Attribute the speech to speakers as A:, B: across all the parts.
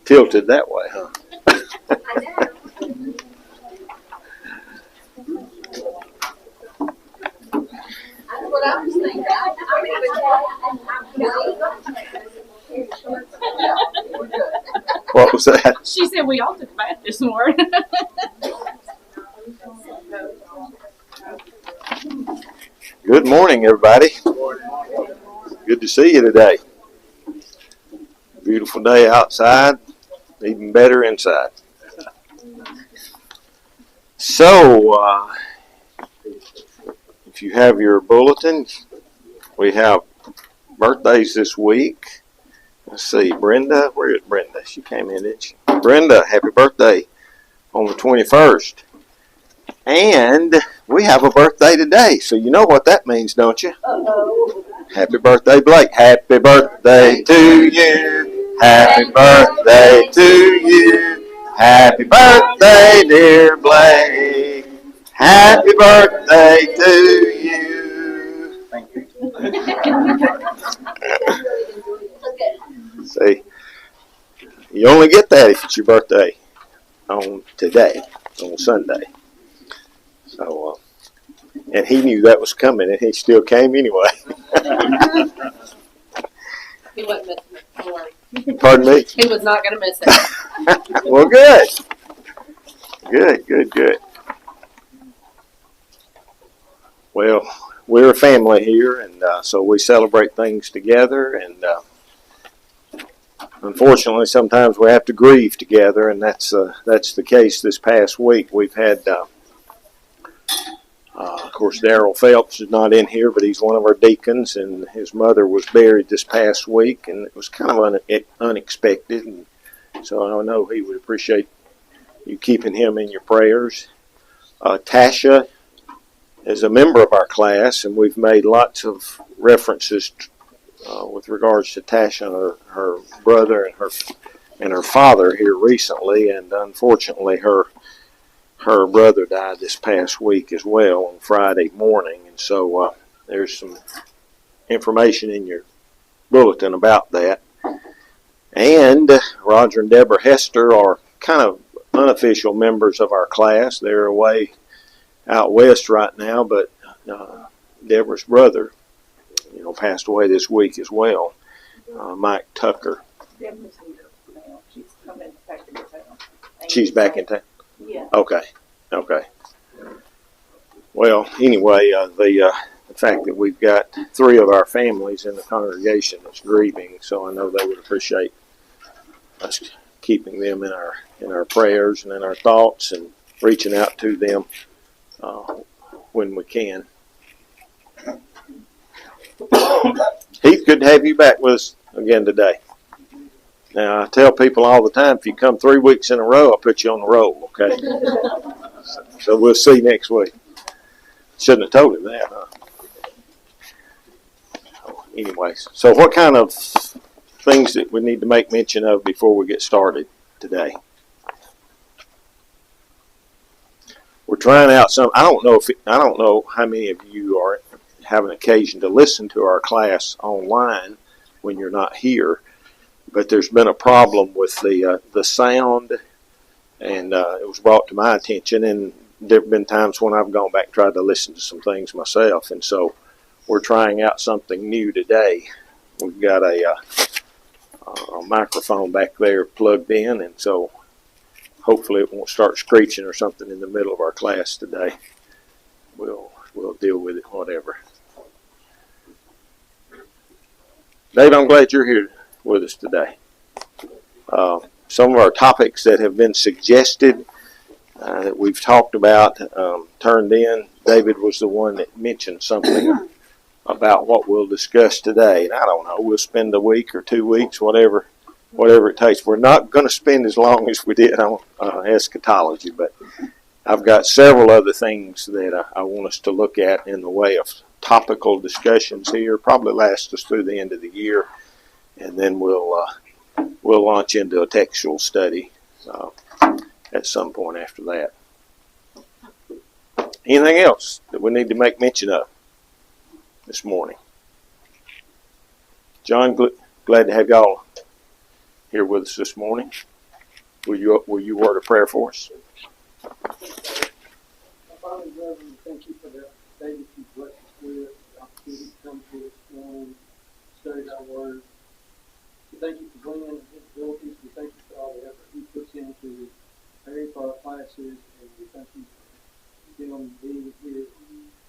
A: tilted that way, huh?
B: What I was thinking.
A: What was that?
C: She said we all took a bath this morning.
A: Good morning, everybody. Good to see you today. Beautiful day outside, even better inside. So, if you have your bulletin, we have birthdays this week. Let's see, Brenda, where is Brenda? She came in, didn't she? Brenda, happy birthday on the 21st. And we have a birthday today, so you know what that means, don't you?
B: Uh-oh.
A: Happy birthday, Blake. Happy birthday to you. Happy birthday to you. Happy birthday, dear Blake. Happy birthday to you. Thank you. See, you only get that if it's your birthday on today, on Sunday. So, and he knew that was coming, and he still came anyway.
B: He wasn't missing it. Don't worry.
A: Pardon me?
B: He was not going to miss it.
A: Well, good. Good. Well, we're a family here, and so we celebrate things together, and unfortunately, sometimes we have to grieve together, and that's the case this past week. We've had, of course, Darrell Phelps is not in here, but he's one of our deacons, and his mother was buried this past week, and it was kind of unexpected, and so I know he would appreciate you keeping him in your prayers. Tasha is a member of our class, and we've made lots of references with regards to Tasha and her brother and her father here recently, and unfortunately her brother died this past week as well on Friday morning, and so there's some information in your bulletin about that. And Roger and Deborah Hester are kind of unofficial members of our class. They're away out west right now, but Deborah's brother, passed away this week as well, Mike Tucker.
C: Deborah's here now. She's coming back in town.
A: She's back in town?
C: Yeah.
A: Okay. Well, anyway, the fact that we've got 3 of our families in the congregation that's grieving, so I know they would appreciate us keeping them in our prayers and in our thoughts and reaching out to them when we can. Heath, good to have you back with us again today. Now, I tell people all the time, if you come 3 weeks in a row, I'll put you on the roll, okay? So we'll see next week. Shouldn't have told him that, huh? Anyways, so what kind of things that we need to make mention of before we get started today? We're trying out some. I don't know how many of you have an occasion to listen to our class online when you're not here, but there's been a problem with the sound, and it was brought to my attention, and there have been times when I've gone back and tried to listen to some things myself, and so we're trying out something new today. We've got a microphone back there plugged in, and so hopefully it won't start screeching or something in the middle of our class today. We'll deal with it, whatever. Dave, I'm glad you're here with us today. Some of our topics that have been suggested that we've talked about, turned in. David was the one that mentioned something about what we'll discuss today. And I don't know, we'll spend a week or 2 weeks, whatever it takes. We're not going to spend as long as we did on eschatology, but I've got several other things that I want us to look at in the way of topical discussions here. Probably last us through the end of the year, and then we'll launch into a textual study at some point after that. Anything else that we need to make mention of this morning? John, glad to have y'all here with us this morning. Will you word a prayer for us?
D: Father, Reverend, thank you for the day that you blessed us with, the opportunity to come to this morning, study our word. We thank you for bringing his abilities. We thank you for all the effort he puts into preparing for our classes, and we thank you for him being here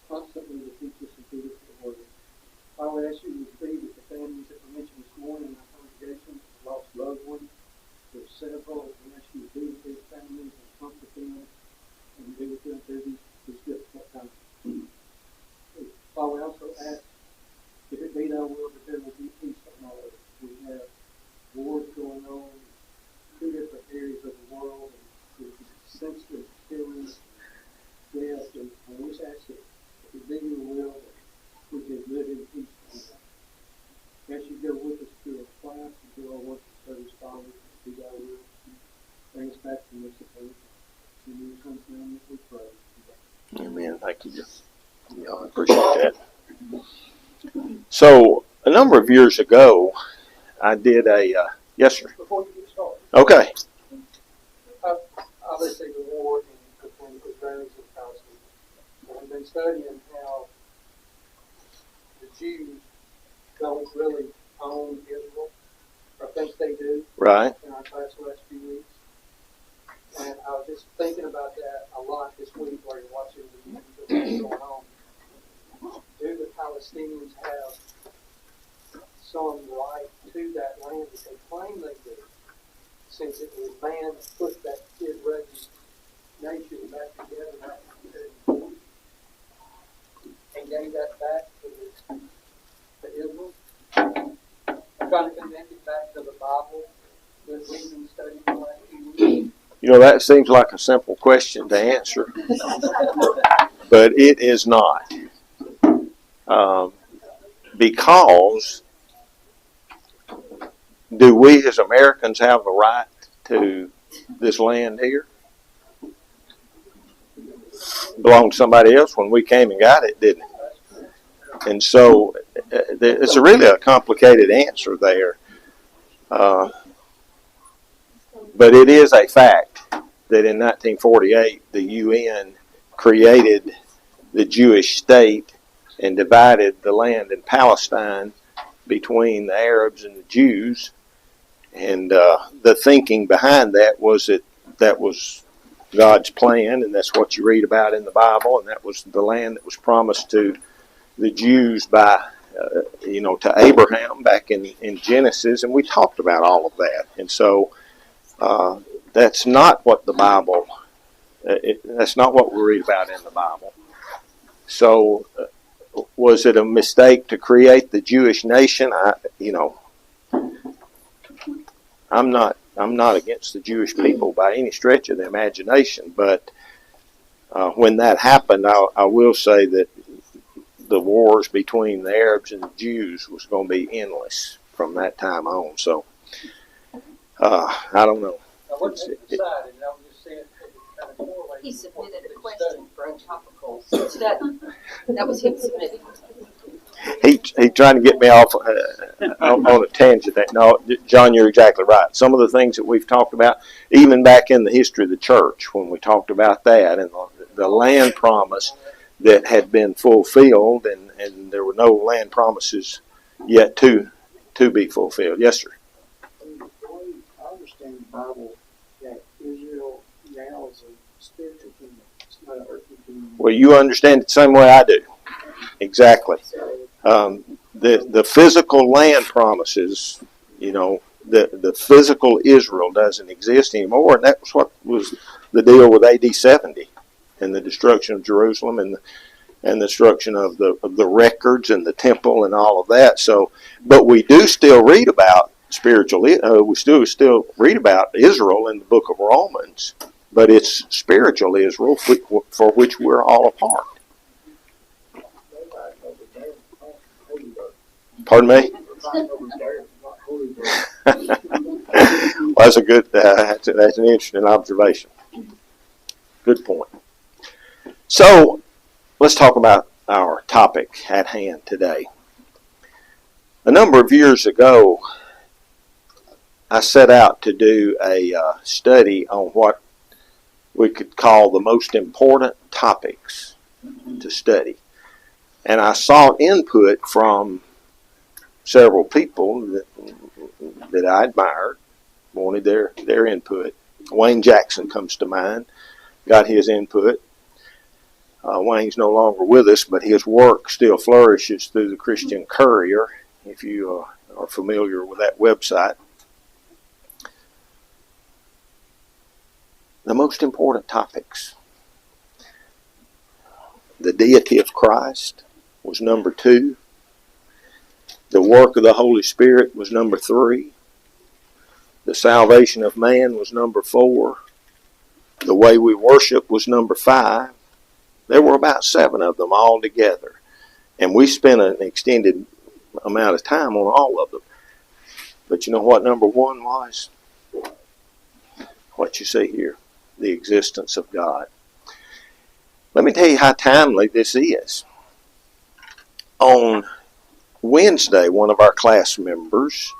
D: constantly to teach us and feed us the word. Father, I ask you to be with the families that were mentioned this morning in our congregation, lost loved ones. There's several, and ask you to be with these families and comfort them and be with them through these difficult times. Father, I also ask, if it be thy will, that there will be peace on all of us. We have wars going on in 2 different areas of the world, and there's senseless killing, death, and we just ask that if it be your will, that we can live in peace on that. As you go with us through our class and through our work as service followers, be thy will, bring us back to this opinion. In your son's name we pray.
A: Amen. Thank you. Yeah, I appreciate that. So, a number of years ago, I did a, yes, sir.
D: Before you get started,
A: Okay.
D: obviously the war between Israelis and Palestinians. I've been studying how the Jews don't really own Israel, or think they do,
A: Right.
D: in our class the last few weeks. And I was just thinking about that a lot this week while you're watching the news of what's going on. Do the Palestinians have some right to that land that they claim they do, since it was man that put that Israeli nation back together and gave that back to Israel? I'm trying to connect it back to the Bible that we've been studying for the last few weeks.
A: You know, that seems like a simple question to answer, but it is not. Because do we as Americans have a right to this land here? It belonged to somebody else when we came and got it, didn't it? And so it's really a complicated answer there. But it is a fact that in 1948, the UN created the Jewish state and divided the land in Palestine between the Arabs and the Jews. And the thinking behind that was that was God's plan, and that's what you read about in the Bible, and that was the land that was promised to the Jews by, to Abraham back in Genesis, and we talked about all of that. And so that's not what the Bible, that's not what we read about in the Bible. So was it a mistake to create the Jewish nation? I'm not against the Jewish people by any stretch of the imagination, but when that happened, I will say that the wars between the Arabs and the Jews was going to be endless from that time on. So I don't know.
B: He submitted a question for a topical study. That was him submitting.
A: He trying to get me off on a tangent. No, John, you're exactly right. Some of the things that we've talked about, even back in the history of the church, when we talked about that and the land promise that had been fulfilled, and there were no land promises yet to be fulfilled. Yes, sir.
D: I understand the Bible that Israel now is a spiritual kingdom. It's not an earthly kingdom.
A: Well, you understand it the same way I do. Exactly. The physical land promises, the physical Israel doesn't exist anymore, and that was what was the deal with AD 70 and the destruction of Jerusalem and the destruction of the records and the temple and all of that. So, but we do still read about we still read about Israel in the book of Romans, but it's spiritual Israel for which we're all a part. Pardon me? Well, that's a good. That's an interesting observation. Good point. So, let's talk about our topic at hand today. A number of years ago, I set out to do a study on what we could call the most important topics to study. And I sought input from several people that I admired, wanted their input. Wayne Jackson comes to mind, got his input. Wayne's no longer with us, but his work still flourishes through the Christian Courier, if you are familiar with that website. The most important topics. The deity of Christ was number 2. The work of the Holy Spirit was number 3. The salvation of man was number 4. The way we worship was number 5. There were about 7 of them all together. And we spent an extended amount of time on all of them. But you know what number 1 was? What you see here. The existence of God. Let me tell you how timely this is. On Wednesday, one of our class members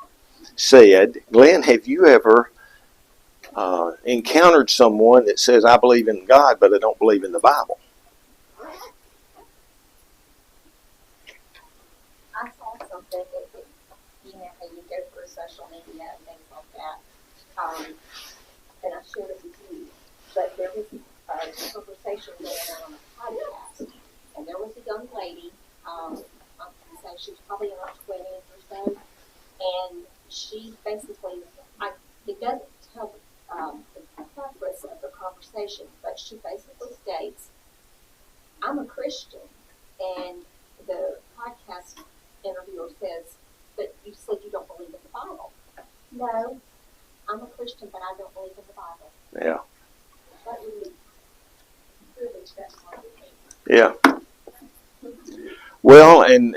A: said, Glenn, have you ever encountered someone that says, I believe in God, but I don't believe in the Bible?
B: I saw something that you know how you go through social media and things like that, and I shared it with you. But there was a conversation going on a podcast, and there was a young lady, I'm going to say she was probably in her 20s or so, and she basically, it doesn't tell the preface of the conversation, but she basically states, I'm a Christian, and the podcast interviewer says, but you said you don't believe in the Bible. No, I'm a Christian, but I don't believe in the Bible.
A: Yeah.
B: That really touched my heart.
A: Yeah. Well, and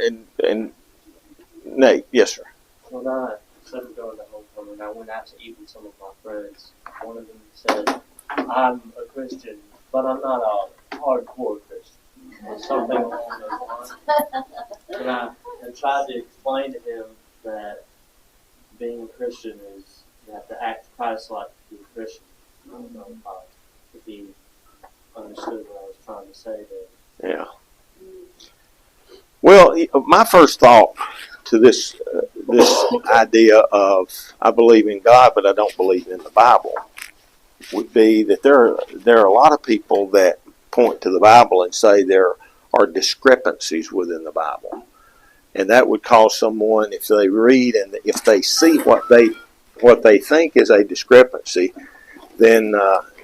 A: Nate, yes, sir.
E: When I settled down to homecoming, I went out to eat with some of my friends. One of them said, I'm a Christian, but I'm not a hardcore Christian. Or something along those lines. And I tried to explain to him that being a Christian is you have to act Christ-like to be a Christian. I don't know if he understood what I was trying to say there.
A: Yeah. Well, my first thought to this idea of I believe in God, but I don't believe in the Bible would be that there are a lot of people that point to the Bible and say there are discrepancies within the Bible, and that would cause someone, if they read and if they see what they think is a discrepancy, then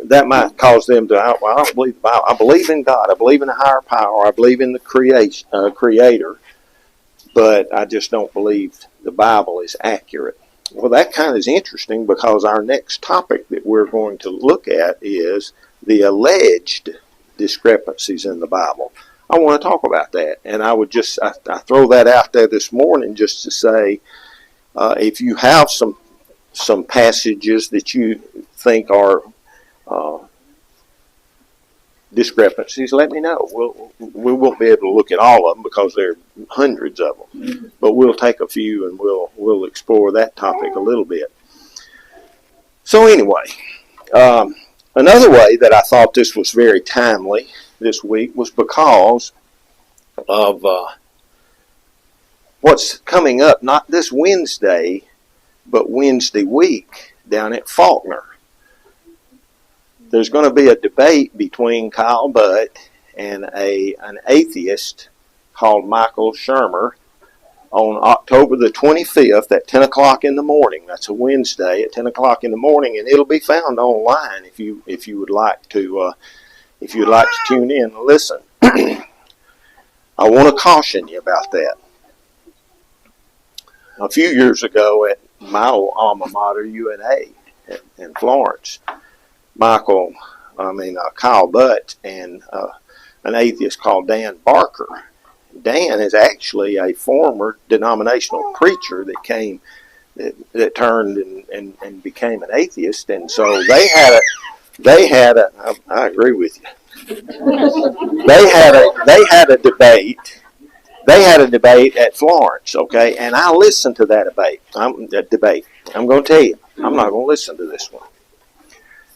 A: that might cause them to, well, I don't believe the Bible. I believe in God. I believe in a higher power. I believe in the Creator, but I just don't believe the Bible is accurate. Well, that kind of is interesting because our next topic that we're going to look at is the alleged discrepancies in the Bible. I want to talk about that, and I throw that out there this morning just to say, if you have some passages that you think are discrepancies, let me know. We won't be able to look at all of them because there are hundreds of them, but we'll take a few and we'll explore that topic a little bit. So anyway, another way that I thought this was very timely this week was because of what's coming up, not this Wednesday, but Wednesday week down at Faulkner. There's going to be a debate between Kyle Butt and an atheist called Michael Shermer on October the 25th at 10 o'clock in the morning. That's a Wednesday at 10 o'clock in the morning, and it'll be found online if you would like to tune in and listen. I want to caution you about that. A few years ago at my old alma mater, UNA, in Florence, Kyle Butt and an atheist called Dan Barker. Dan is actually a former denominational preacher that turned and became an atheist, and so they had a. I agree with you. They had a debate. They had a debate at Florence, okay, and I listened to that debate. I'm going to tell you, I'm not going to listen to this one.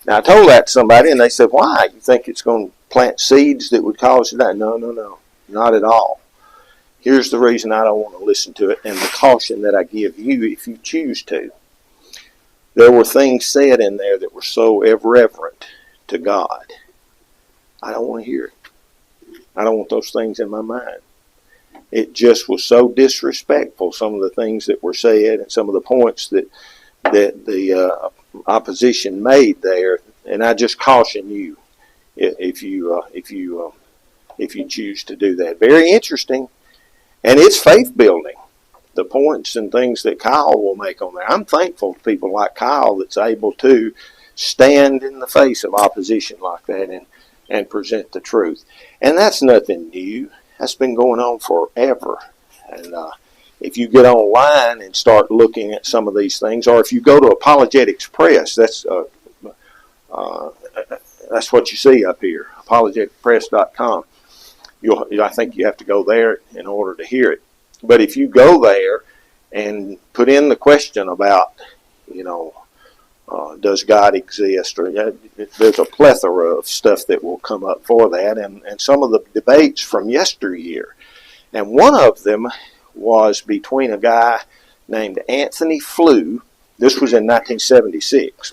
A: Now, I told that to somebody, and they said, why? You think it's going to plant seeds that would cause that? No, not at all. Here's the reason I don't want to listen to it, and the caution that I give you if you choose to. There were things said in there that were so irreverent to God. I don't want to hear it. I don't want those things in my mind. It just was so disrespectful, some of the things that were said and some of the points that the opposition made there. And I just caution you if you choose to do that. Very interesting, and it's faith building. The points and things that Kyle will make on there. I'm thankful to people like Kyle that's able to stand in the face of opposition like that and present the truth. And that's nothing new. That's been going on forever. And if you get online and start looking at some of these things, or if you go to Apologetics Press, that's what you see up here, apologeticpress.com. I think you have to go there in order to hear it. But if you go there and put in the question about, does God exist? Or there's a plethora of stuff that will come up for that, and some of the debates from yesteryear. And one of them was between a guy named Anthony Flew. This was in 1976.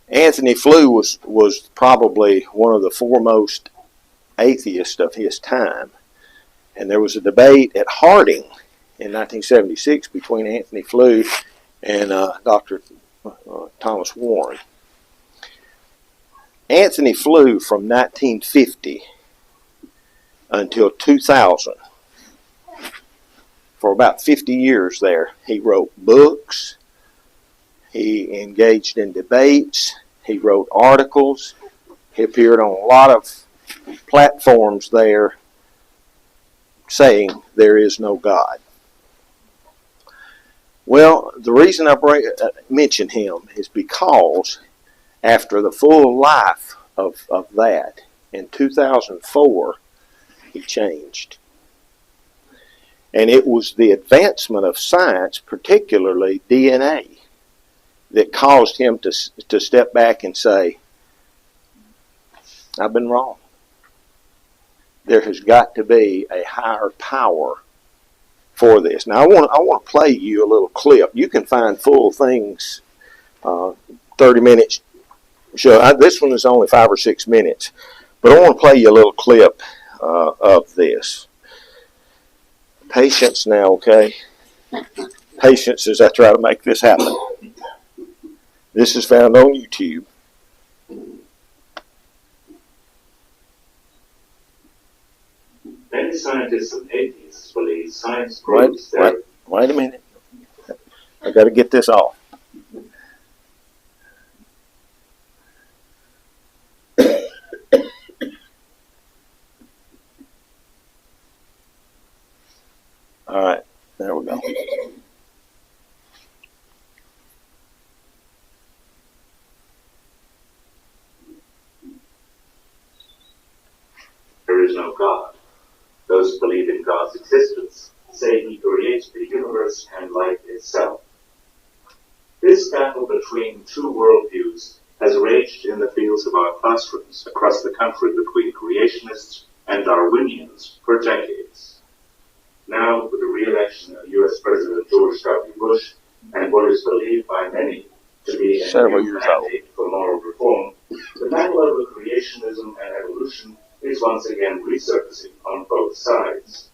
A: Anthony Flew was probably one of the foremost atheists of his time. And there was a debate at Harding in 1976 between Anthony Flew and Dr. Thomas Warren. Anthony Flew from 1950 until 2000, for about 50 years there, he wrote books, he engaged in debates, he wrote articles, he appeared on a lot of platforms there saying there is no God. Well, the reason I mention him is because after the full life of that, in 2004, he changed. And it was the advancement of science, particularly DNA, that caused him to step back and say, I've been wrong. There has got to be a higher power for this. Now, I want to play you a little clip. You can find full things, 30 minutes show. This one is only 5 or 6 minutes, but I want to play you a little clip of this. Patience now, okay? Patience as I try to make this happen. This is found on YouTube.
F: Many scientists and atheists believe science proves that...
A: Wait a minute. I got to get this off. All right, there we go.
F: There is no God. Those who believe in God's existence say He created the universe and life itself. This battle between two worldviews has raged in the fields of our classrooms across the country between creationists and Darwinians for decades. Now, with the re-election of U.S. President George W. Bush and what is believed by many to be a new mandate for moral reform, the battle over creationism and evolution is once again resurfacing on both sides.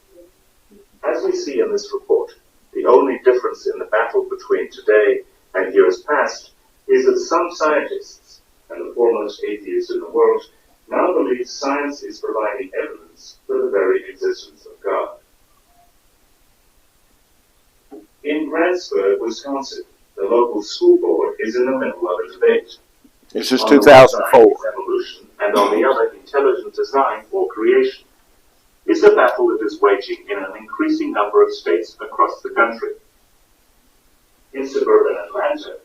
F: As we see in this report, the only difference in the battle between today and years past is that some scientists, and the foremost atheists in the world, now believe science is providing evidence for the very existence of God. In Grantsburg, Wisconsin, the local school board is in the middle of a debate.
A: This is 2004.
F: Evolution, and on the other, intelligent design or creation. It's a battle that is waging in an increasing number of states across the country. In suburban Atlanta,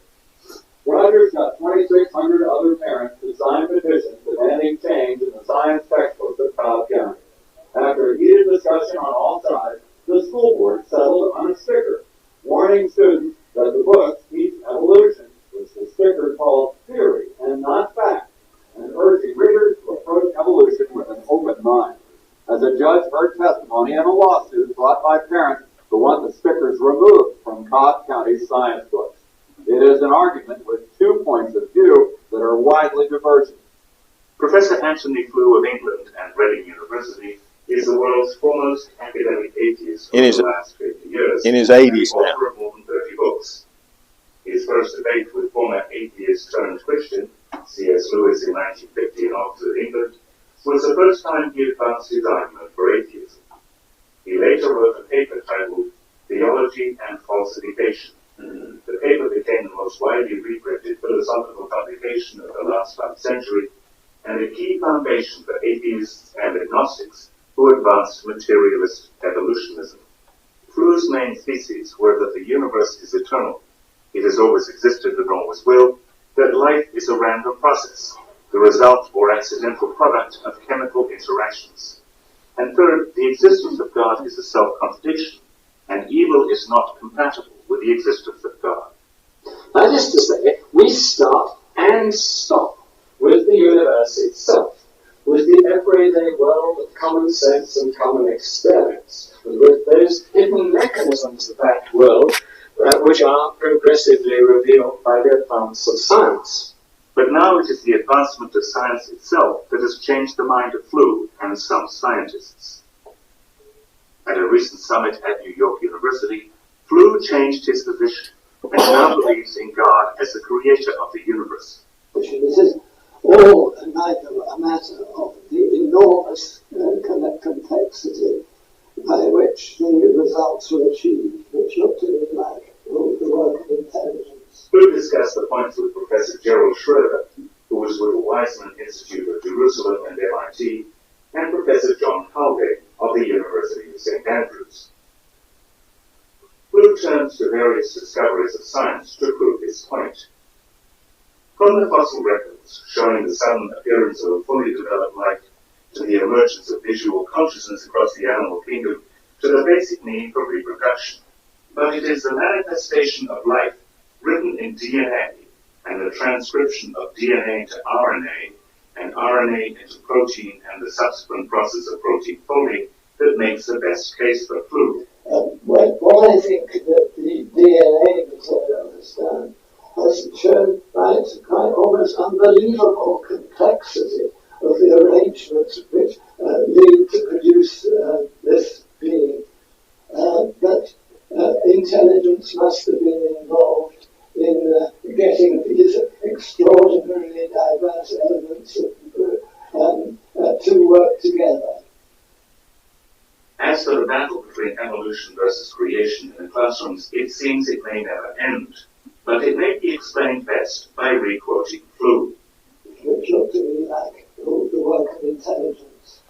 D: Rogers got 2,600 other parents to sign petitions demanding change in the science textbooks at Cobb County. After a heated discussion on all sides, the school board settled on a sticker warning students that the books teach evolution.
G: a lawsuit brought by parents who want the stickers removed from Cobb County's science books. It is an argument with 2 points of view that are widely divergent.
F: Professor Anthony Flew of England and Reading University is the world's foremost academic atheist for the last 50 years.
A: In his 80s now.
F: Author of more than 30 books. His first debate with former atheist turned Christian, C.S. Lewis, in 1950 in Oxford, England, was the first time he advanced his argument for atheism. He later wrote a paper titled Theology and Falsification. The paper became the most widely reprinted philosophical publication of the last half-century and a key foundation for atheists and agnostics who advanced materialist evolutionism. Flew's main theses were that the universe is eternal, it has always existed and always will, that life is a random process, the result or accidental product of chemical interactions. And third, the existence of God is a self-contradiction, and evil is not compatible with the existence of God.
H: That is to say, we start and stop with the universe itself, with the everyday world of common sense and common experience, and with those hidden mechanisms of that world which are progressively revealed by the advance of science.
F: But now it is the advancement of science itself that has changed the mind of Flew and some scientists. At a recent summit at New York University, Flew changed his position and now believes in God as the creator of the universe.
H: This is all a matter of the enormous complexity by which the results were achieved, which looked to me like the work of intelligence.
F: Flew discussed the points with Professor Gerald Schroeder, who was with the Weizmann Institute of Jerusalem and MIT, and Professor John Haldane of the University of St. Andrews. Flew turns to various discoveries of science to prove his point. From the fossil records showing the sudden appearance of a fully developed life, to the emergence of visual consciousness across the animal kingdom, to the basic need for reproduction. But it is the manifestation of life written in DNA and the transcription of DNA to RNA and RNA into protein and the subsequent process of protein folding that makes the best case for Flew.
H: What I think that the DNA material has done has shown by its quite almost unbelievable complexity of the arrangements which lead to produce this being. But intelligence must have been involved in getting these extraordinarily diverse elements to work together.
F: As for the battle between evolution versus creation in the classrooms, it seems it may never end, but it may be explained best by re-quoting Flew.
H: Which looked to me like the work of intelligence.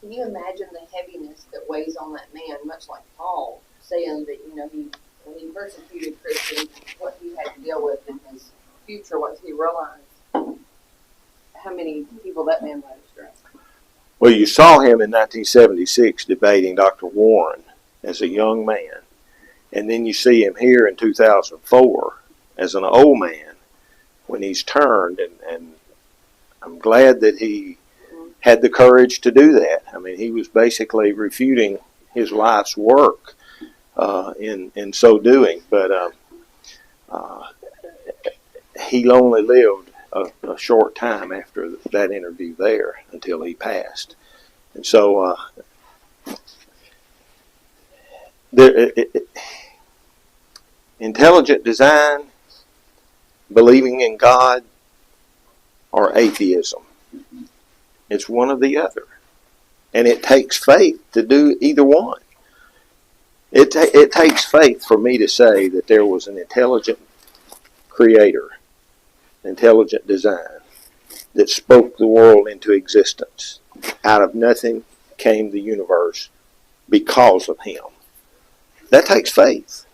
C: Can you imagine the heaviness that weighs on that man, much like Paul, saying that, when he persecuted Christians, what he had to deal with in his future once he realized how many people that man might have struck.
A: Well, you saw him in 1976 debating Dr. Warren as a young man. And then you see him here in 2004 as an old man when he's turned. And I'm glad that he had the courage to do that. I mean, he was basically refuting his life's work in so doing. But he only lived a short time after that interview there until he passed. And so intelligent design, believing in God, or atheism. It's one or the other. And it takes faith to do either one. It takes faith for me to say that there was an intelligent creator, intelligent design, that spoke the world into existence. Out of nothing came the universe because of him. That takes faith.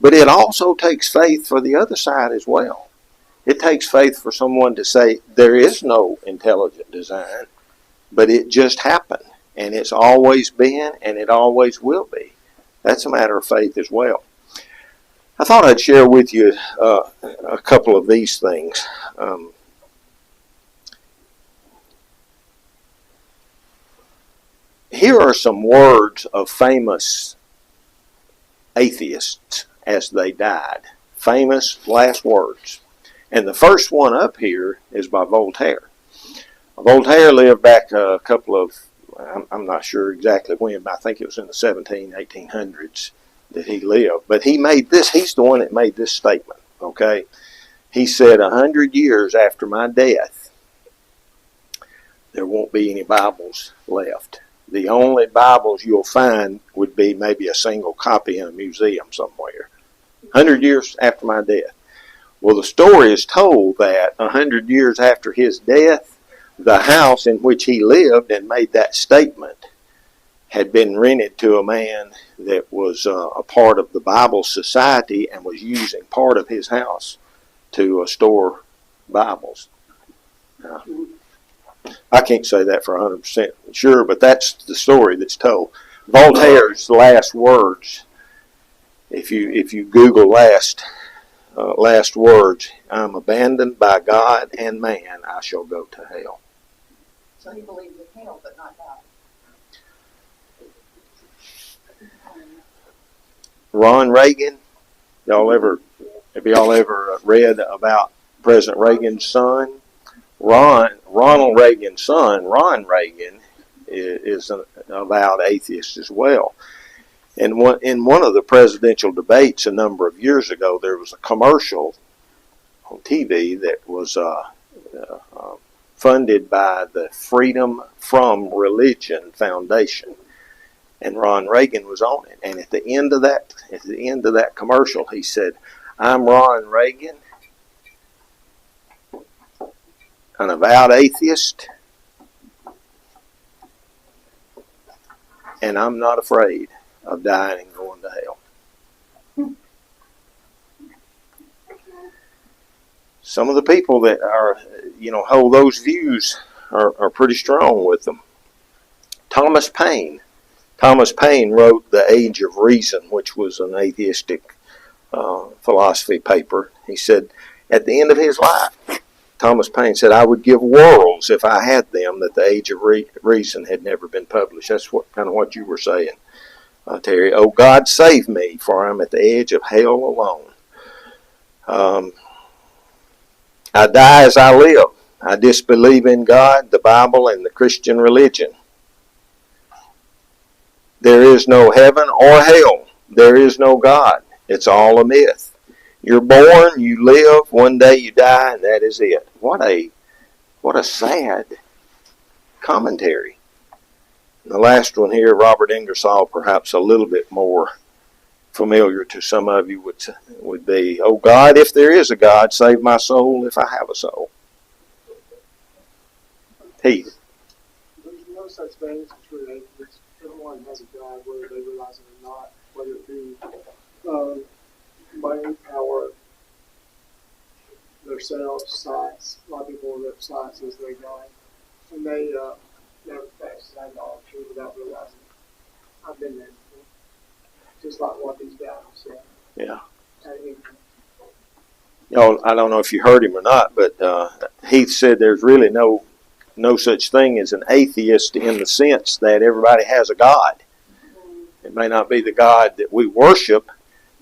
A: But it also takes faith for the other side as well. It takes faith for someone to say there is no intelligent design, but it just happened, and it's always been, and it always will be. That's a matter of faith as well. I thought I'd share with you a couple of these things. Here are some words of famous atheists as they died. Famous last words. And the first one up here is by Voltaire. Voltaire lived back a couple of, I'm not sure exactly when, but I think it was in the 1800s that he lived. But he made this, he's the one that made this statement, okay? He said, 100 years after my death, there won't be any Bibles left. The only Bibles you'll find would be maybe a single copy in a museum somewhere. 100 years after my death. Well, the story is told that 100 years after his death, the house in which he lived and made that statement had been rented to a man that was a part of the Bible Society and was using part of his house to store Bibles. I can't say that for 100% sure, but that's the story that's told. Voltaire's last words, if you Google last words, I'm abandoned by God and man, I shall go to hell.
C: So he believed in hell, but not God.
A: Ron Reagan, have y'all ever read about President Reagan's son? Ronald Reagan's son, Ron Reagan, is an avowed atheist as well. And in one of the presidential debates a number of years ago, there was a commercial on TV that was funded by the Freedom from Religion Foundation, and Ron Reagan was on it. And at the end of that commercial, he said, "I'm Ron Reagan, an avowed atheist, and I'm not afraid of dying and going to hell." Some of the people that are, hold those views are pretty strong with them. Thomas Paine wrote The Age of Reason, which was an atheistic philosophy paper. He said, at the end of his life, Thomas Paine said, "I would give worlds if I had them that The Age of Reason had never been published." That's kind of what you were saying, Terry. "Oh, God, save me, for I'm at the edge of hell alone. I die as I live. I disbelieve in God, the Bible, and the Christian religion. There is no heaven or hell. There is no God. It's all a myth. You're born, you live, one day you die, and that is it." What a sad commentary. And the last one here, Robert Ingersoll, perhaps a little bit more familiar to some of you, would be, "Oh God, if there is a God, save my soul if I have a soul." Heath.
D: There's no such thing as a true atheist. Everyone has a God, whether they realize it or not, whether it be money, power, themselves, science. A lot of people live science as they die. And they never practice idolatry without realizing it. I've been there before. Just like what these guys said.
A: Yeah. I don't know if you heard him or not, but Heath said there's really no such thing as an atheist in the sense that everybody has a God. It may not be the God that we worship,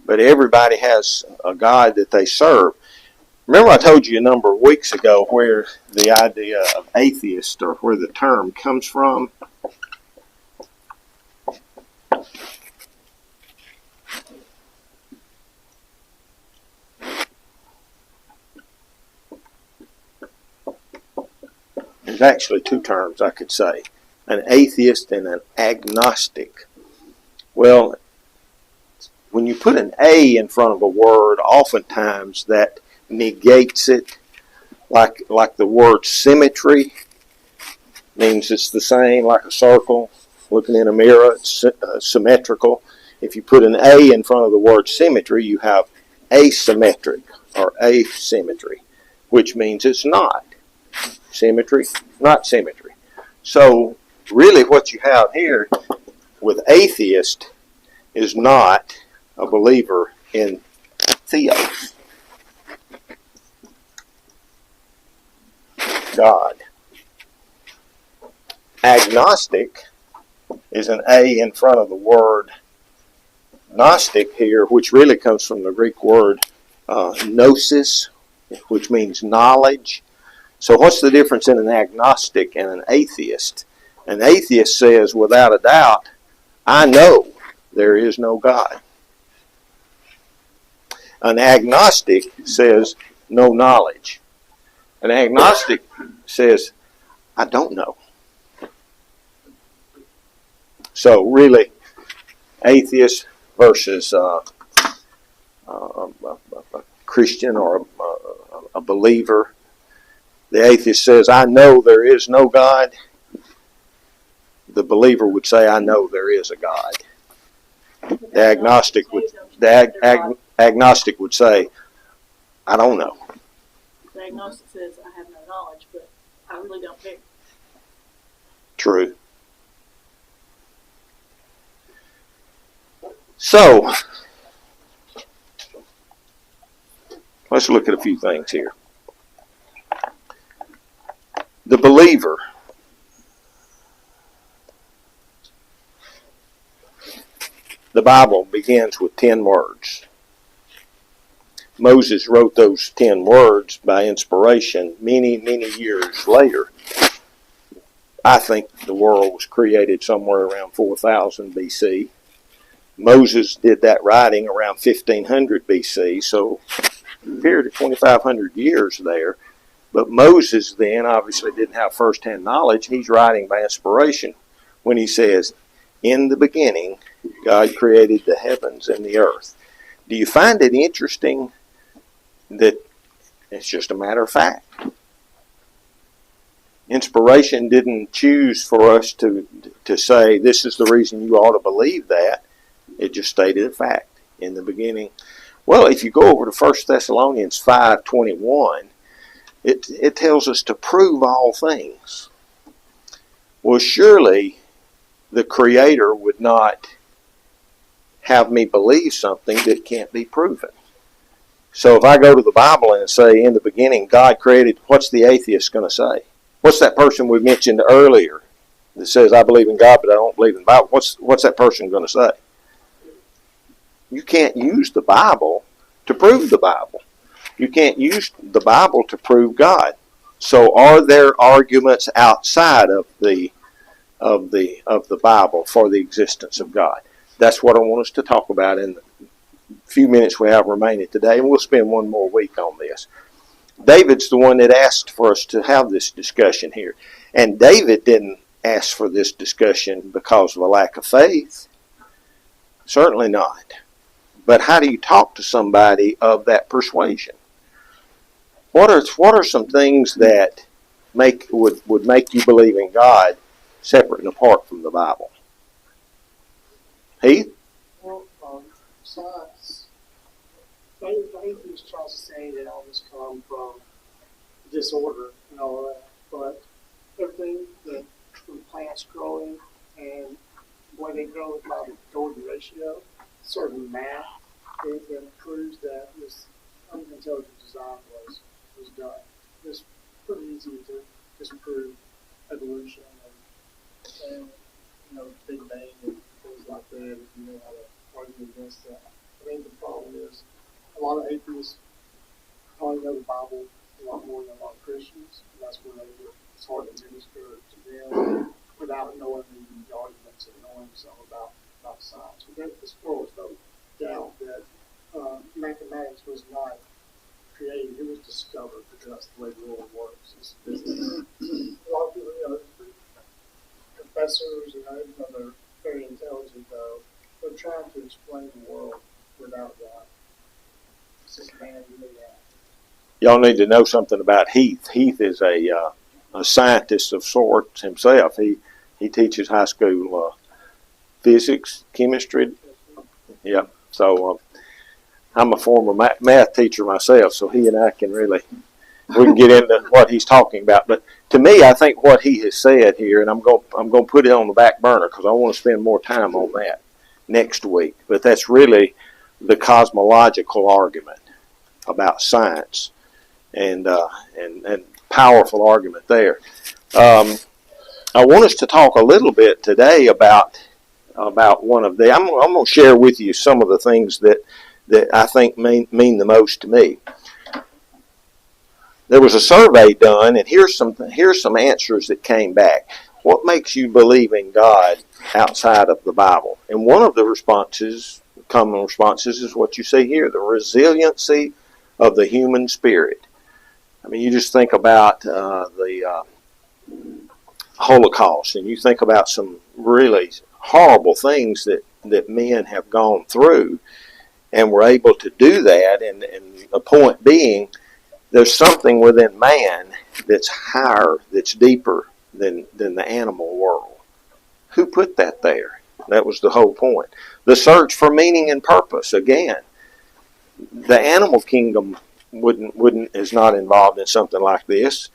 A: but everybody has a God that they serve. Remember I told you a number of weeks ago where the idea of atheist, or where the term comes from? There's actually two terms I could say, an atheist and an agnostic. Well, when you put an A in front of a word, oftentimes that negates it, like the word symmetry means it's the same, like a circle. Looking in a mirror, it's symmetrical. If you put an A in front of the word symmetry, you have asymmetric or asymmetry, which means it's not. Symmetry, not symmetry. So really what you have here with atheist is not a believer in theos, God. Agnostic is an A in front of the word Gnostic here, which really comes from the Greek word gnosis, which means knowledge. So what's the difference in an agnostic and an atheist? An atheist says, without a doubt, I know there is no God. An agnostic says, no knowledge. An agnostic says, I don't know. So really, atheist versus a Christian or a believer. The atheist says, I know there is no God. The believer would say, I know there is a God. The agnostic would say, I don't know.
I: The agnostic says, I have no knowledge, but I really don't care.
A: True. So, let's look at a few things here. The believer. The Bible begins with 10 words. Moses wrote those 10 words by inspiration many, many years later. I think the world was created somewhere around 4000 BC. Moses did that writing around 1500 BC, so a period of 2,500 years there. But Moses then obviously didn't have first-hand knowledge. He's writing by inspiration when he says, in the beginning, God created the heavens and the earth. Do you find it interesting that it's just a matter of fact? Inspiration didn't choose for us to say, this is the reason you ought to believe that. It just stated a fact in the beginning. Well, if you go over to 1 Thessalonians 5:21, it tells us to prove all things. Well, surely the Creator would not have me believe something that can't be proven. So if I go to the Bible and say, in the beginning, God created, what's the atheist going to say? What's that person we mentioned earlier that says, I believe in God, but I don't believe in the Bible? What's that person going to say? You can't use the Bible to prove the Bible. You can't use the Bible to prove God. So are there arguments outside of the Bible for the existence of God? That's what I want us to talk about in the few minutes we have remaining today, and we'll spend one more week on this. David's the one that asked for us to have this discussion here. And David didn't ask for this discussion because of a lack of faith. Certainly not. But how do you talk to somebody of that persuasion? What are some things that would make you believe in God separate and apart from the Bible? Heath?
D: Well, science. The atheist tries to say that all this comes from disorder and all that, but everything that from plants growing and the way they grow by the Gordon ratio, certain math that proves that this unintelligent design was done. It's pretty easy to disprove evolution and Big Bang and things like that if you know how to argue against that. I think the problem is a lot of atheists probably know the Bible a lot more than a lot of Christians, and that's where it's hard to minister to them without knowing the arguments and knowing something about science. But this world is no doubt that mathematics was not created, it was discovered because that's the way the world works. It's a lot of people, professors and even though they're very intelligent, though, they're trying to explain the world without God. It's just man really that.
A: Y'all need to know something about Heath. Heath is a scientist of sorts himself. He teaches high school physics, chemistry. Yeah. So I'm a former math teacher myself, so he and I can we can get into what he's talking about. But to me, I think what he has said here, and I'm going to put it on the back burner because I want to spend more time on that next week. But that's really the cosmological argument. about science, and powerful argument there. I want us to talk a little bit today about one of the. I'm going to share with you some of the things that I think mean the most to me. There was a survey done, and here's some answers that came back. What makes you believe in God outside of the Bible? And one of the common responses, is what you see here: the resiliency of the human spirit. I mean, you just think about the Holocaust, and you think about some really horrible things that men have gone through, and were able to do that. And the point being, there's something within man that's higher, that's deeper than the animal world. Who put that there? That was the whole point. The search for meaning and purpose. Again, the animal kingdom is not involved in something like this.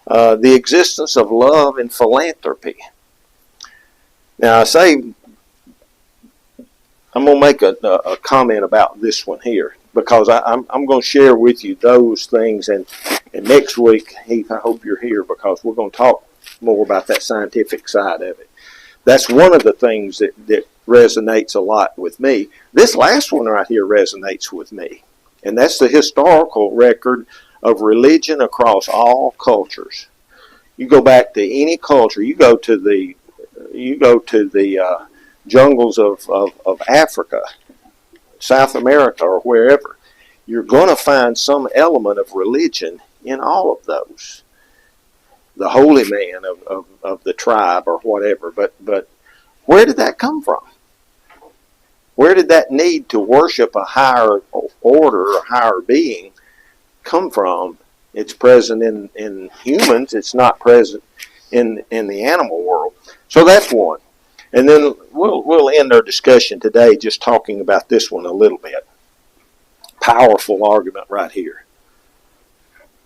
A: The existence of love and philanthropy. Now, I'm going to make a comment about this one here, because I'm going to share with you those things. And next week, Heath, I hope you're here, because we're going to talk more about that scientific side of it. That's one of the things that resonates a lot with me. This last one right here resonates with me. And that's the historical record of religion across all cultures. You go back to any culture. You go to the jungles of Africa, South America, or wherever. You're going to find some element of religion in all of those. The holy man of the tribe or whatever. But where did that come from? Where did that need to worship a higher order or higher being come from? It's present in humans. It's not present in the animal world. So that's one. And then we'll end our discussion today just talking about this one a little bit. Powerful argument right here.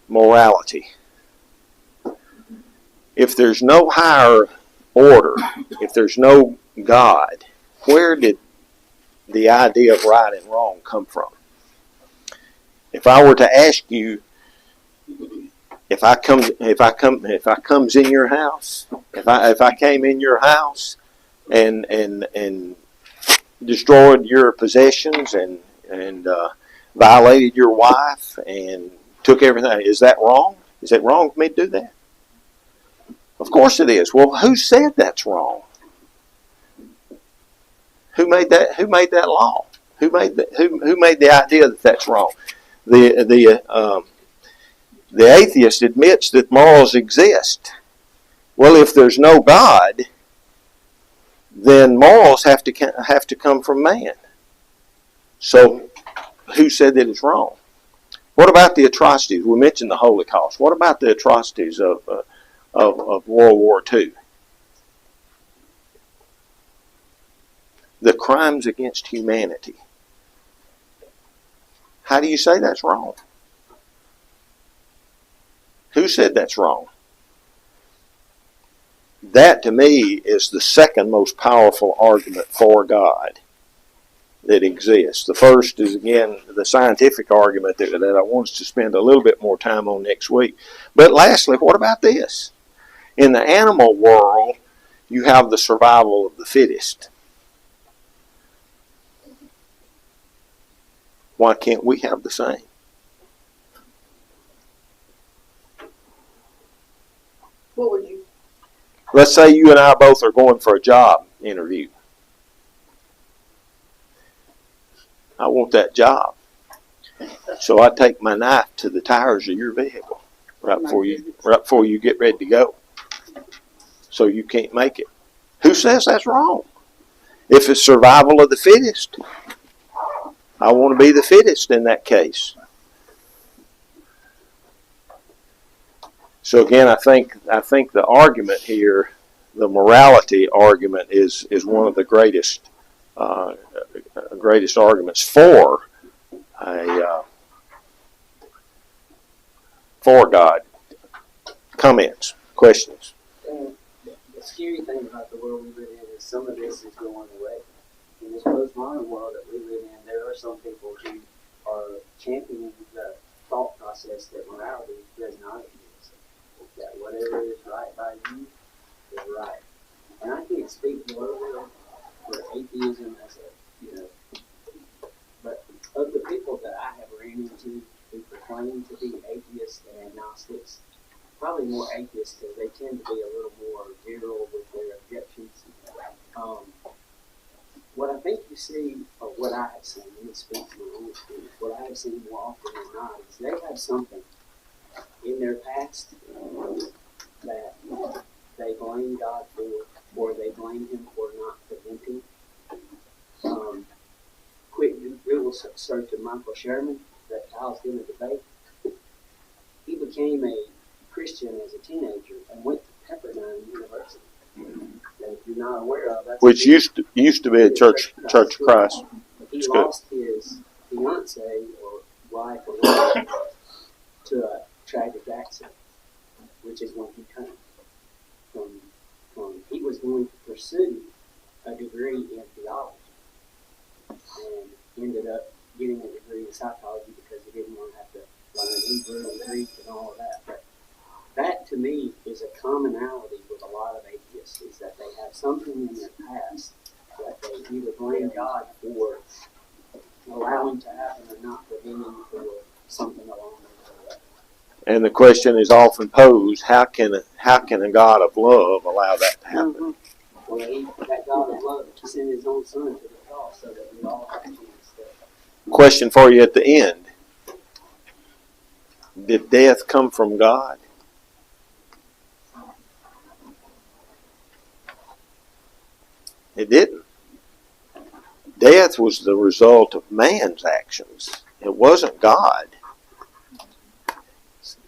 A: Morality. If there's no higher order, if there's no God, where did the idea of right and wrong come from? If I were to ask you, if I comes in your house, if I came in your house and destroyed your possessions and violated your wife and took everything, is that wrong? Is it wrong for me to do that? Of course it is. Well, who said that's wrong? Who made that law? Who made the idea that that's wrong? The atheist admits that morals exist. Well, if there's no God, then morals have to come from man. So, who said that it's wrong? What about the atrocities? We mentioned the Holocaust. What about the atrocities of World War II? The crimes against humanity. How do you say that's wrong? Who said that's wrong? That, to me, is the second most powerful argument for God that exists. The first is, again, the scientific argument that I want us to spend a little bit more time on next week. But lastly, what about this? In the animal world, you have the survival of the fittest. Why can't we have the same?
C: What would you?
A: Let's say you and I both are going for a job interview. I want that job. So I take my knife to the tires of your vehicle right before you get ready to go. So you can't make it. Who says that's wrong? If it's survival of the fittest, I want to be the fittest in that case. So again, I think the argument here, the morality argument, is one of the greatest arguments for God. Comments, questions.
J: The scary thing about the world we live in is some of this is going away. In this postmodern world that we live in, there are some people who are championing the thought process that morality does not exist. That whatever is right by you is right. And I can't speak globally for atheism as a, but of the people that I have ran into who proclaim to be atheists and agnostics, probably more atheists because they tend to be a little more virile with their objections. What I think you see, or what I have seen, let me speak to my own experience, what I have seen more often than not is they have something in their past that they blame God for, or they blame Him for not preventing. Quick Google search of Michael Sherman that I was doing a debate. He became a Christian as a teenager and went to Pepperdine University. That if you're not aware of, that's
A: Which used to be a Church of Christ.
J: He lost his fiance or wife or whatever to a tragic accident, which is when he turned from he was going to pursue a degree in theology and ended up getting a degree in psychology because he didn't want to have to learn Hebrew and Greek and all of that. But that to me is a commonality with a lot of atheists, is that they have something in their past that they either blame God for allowing to happen or not preventing for something along those lines.
A: And the question is often posed: How can a God of love allow that to happen?
J: Mm-hmm. Well, that God of love sent His own Son to the cross so that we all have a chance to.
A: Question for you at the end: Did death come from God? It didn't. Death was the result of man's actions. It wasn't God.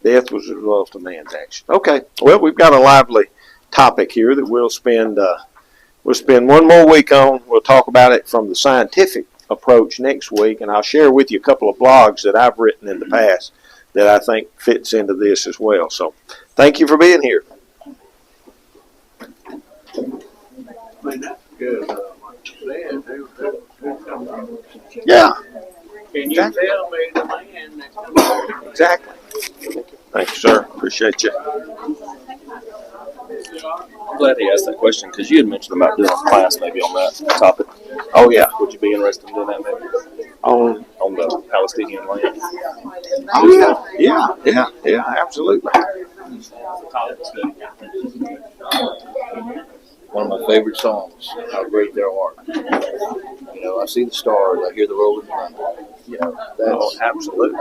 A: Death was the result of man's actions. Okay. Well, we've got a lively topic here that we'll spend one more week on. We'll talk about it from the scientific approach next week, and I'll share with you a couple of blogs that I've written in the past that I think fits into this as well. So, thank you for being here.
K: Good.
A: Yeah.
K: Can you tell me the man that's coming?
A: Exactly. Thank you, sir. Appreciate you.
L: I'm glad he asked that question because you had mentioned about doing a class maybe on that topic.
A: Oh, yeah.
L: Would you be interested in doing that maybe?
A: On
L: the Palestinian land?
A: Oh, yeah, absolutely.
L: Topical Studies. One of my favorite songs, How Great Thou Art. I see the stars, I hear the rolling thunder. That's
A: absolutely.